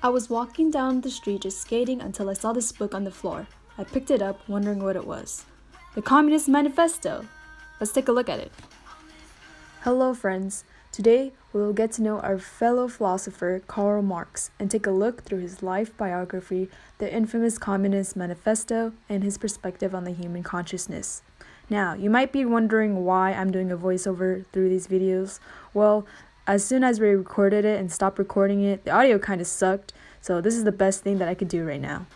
I was walking down the street just skating until I saw this book on the floor. I picked it up, wondering what it was. The Communist Manifesto! Let's take a look at it. Hello friends, today we will get to know our fellow philosopher Karl Marx and take a look through his life biography, the infamous Communist Manifesto, and his perspective on the human consciousness. Now, you might be wondering why I'm doing a voiceover through these videos. Well, as soon as we recorded it and stopped recording it, the audio kind of sucked, so this is the best thing that I could do right now.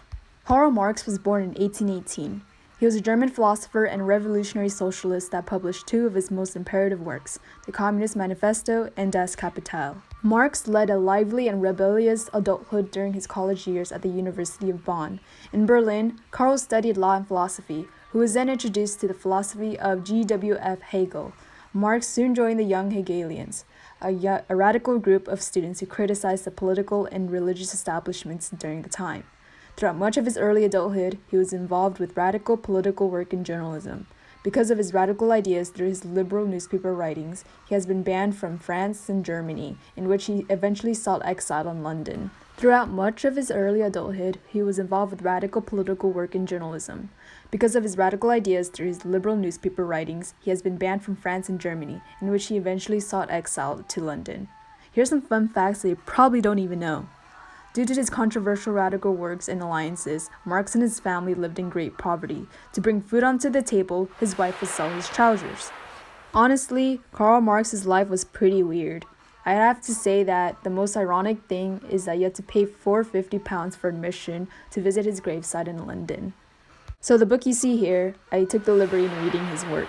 Karl Marx was born in 1818. He was a German philosopher and revolutionary socialist that published two of his most imperative works, the Communist Manifesto and Das Kapital. Marx led a lively and rebellious adulthood during his college years at the University of Bonn. In Berlin, Karl studied law and philosophy, who was then introduced to the philosophy of G.W.F. Hegel. Marx soon joined the Young Hegelians, a radical group of students who criticized the political and religious establishments during the time. Throughout much of his early adulthood, he was involved with radical political work and journalism. Because of his radical ideas through his liberal newspaper writings, he has been banned from France and Germany, in which he eventually sought exile in London. Throughout much of his early adulthood, he was involved with radical political work and journalism. Because of his radical ideas through his liberal newspaper writings, he has been banned from France and Germany, in which he eventually sought exile to London. Here's some fun facts that you probably don't even know. Due to his controversial radical works and alliances, Marx and his family lived in great poverty. To bring food onto the table, his wife would sell his trousers. Honestly, Karl Marx's life was pretty weird. I have to say that the most ironic thing is that you had to pay £450 for admission to visit his gravesite in London. So the book you see here, I took the liberty in reading his work.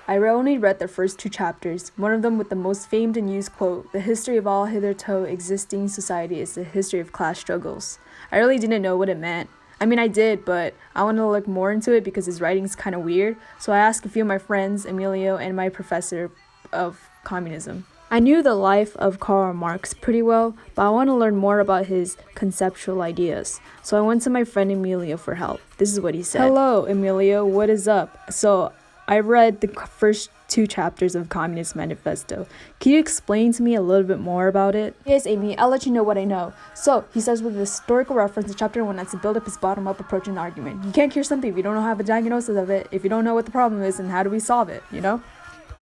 I only read the first two chapters, one of them with the most famed and used quote, "The history of all hitherto existing society is the history of class struggles." I really didn't know what it meant. I mean, I did, but I wanted to look more into it because his writing's kind of weird, so I asked a few of my friends, Emilio and my professor of communism. I knew the life of Karl Marx pretty well, but I want to learn more about his conceptual ideas. So I went to my friend Emilio for help. This is what he said. "Hello, Emilio, what is up?" So I read the first two chapters of Communist Manifesto. Can you explain to me a little bit more about it? Yes, Amy, I'll let you know what I know. So, he starts with a historical reference in chapter 1 that's to build up his bottom-up approach in the argument. You can't cure something if you don't have a diagnosis of it, if you don't know what the problem is, and how do we solve it, you know?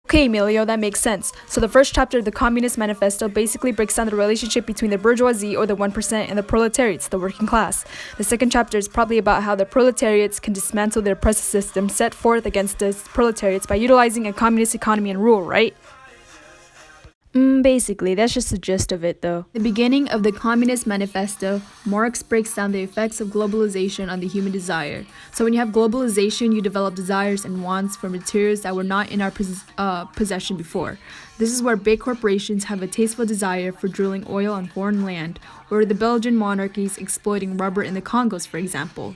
Okay, Emilio, that makes sense. So the first chapter of the Communist Manifesto basically breaks down the relationship between the bourgeoisie, or the 1%, and the proletariats, the working class. The second chapter is probably about how the proletariats can dismantle their oppressive system set forth against the proletariats by utilizing a communist economy and rule, right? Basically, that's just the gist of it, though. The beginning of the Communist Manifesto, Marx breaks down the effects of globalization on the human desire. So when you have globalization, you develop desires and wants for materials that were not in our possession before. This is where big corporations have a tasteful desire for drilling oil on foreign land, or the Belgian monarchies exploiting rubber in the Congos, for example.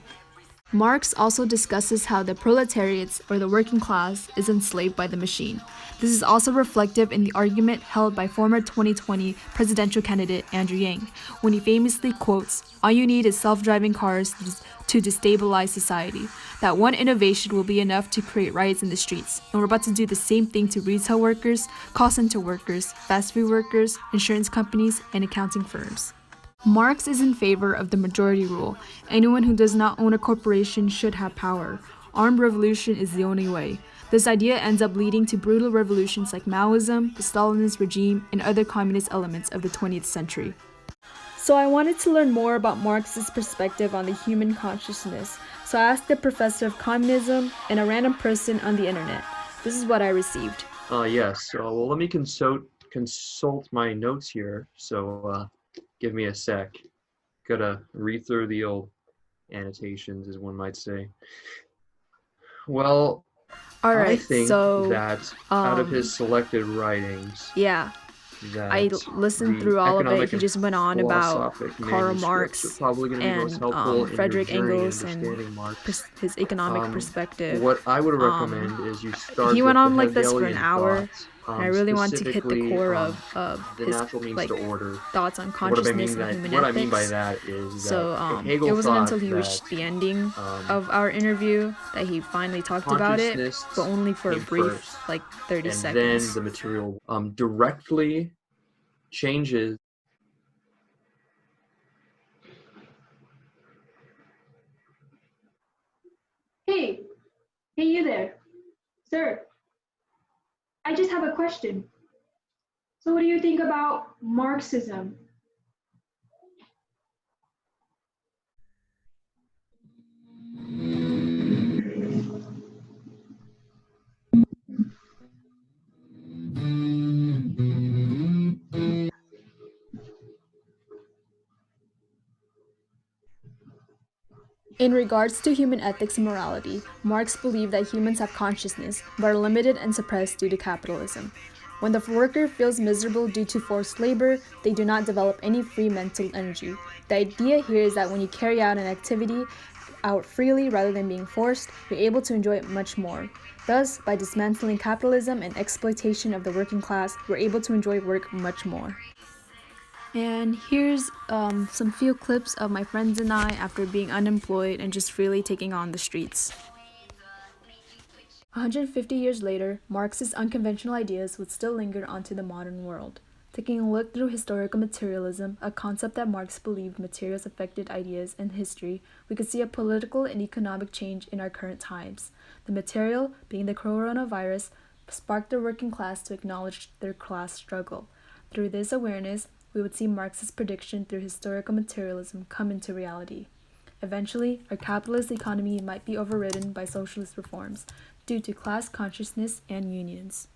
Marx also discusses how the proletariats, or the working class, is enslaved by the machine. This is also reflective in the argument held by former 2020 presidential candidate Andrew Yang, when he famously quotes, "All you need is self-driving cars to destabilize society. That one innovation will be enough to create riots in the streets. And we're about to do the same thing to retail workers, call center workers, fast food workers, insurance companies, and accounting firms." Marx is in favor of the majority rule. Anyone who does not own a corporation should have power. Armed revolution is the only way. This idea ends up leading to brutal revolutions like Maoism, the Stalinist regime, and other communist elements of the 20th century. So I wanted to learn more about Marx's perspective on the human consciousness. So I asked a professor of communism and a random person on the internet. This is what I received. Yes. Well, let me consult my notes here. So give me a sec. Gotta read through the old annotations, as one might say. Well, I think that out of his selected writings, I listened through all of it. He just went on about Karl Marx and Frederick Engels and his economic perspective. What I would recommend is you start. He went on like this for an Hegelian hour, thoughts, and I really want to hit the core of the his natural means to order. thoughts on consciousness and human what ethics. I mean by that is that Hegel it wasn't until he thought reached the ending of our interview that he finally talked about it, but only for a brief, like 30 and seconds. then the material directly changes Hey, you there. Sir, I just have a question. So, what do you think about Marxism? In regards to human ethics and morality, Marx believed that humans have consciousness but are limited and suppressed due to capitalism. When the worker feels miserable due to forced labor, they do not develop any free mental energy. The idea here is that when you carry out an activity out freely rather than being forced, you're able to enjoy it much more. Thus, by dismantling capitalism and exploitation of the working class, we're able to enjoy work much more. And here's some few clips of my friends and I after being unemployed and just freely taking on the streets. 150 years later, Marx's unconventional ideas would still linger onto the modern world. Taking a look through historical materialism, a concept that Marx believed materials affected ideas and history, we could see a political and economic change in our current times. The material, being the coronavirus, sparked the working class to acknowledge their class struggle. Through this awareness, we would see Marx's prediction through historical materialism come into reality. Eventually, our capitalist economy might be overridden by socialist reforms due to class consciousness and unions.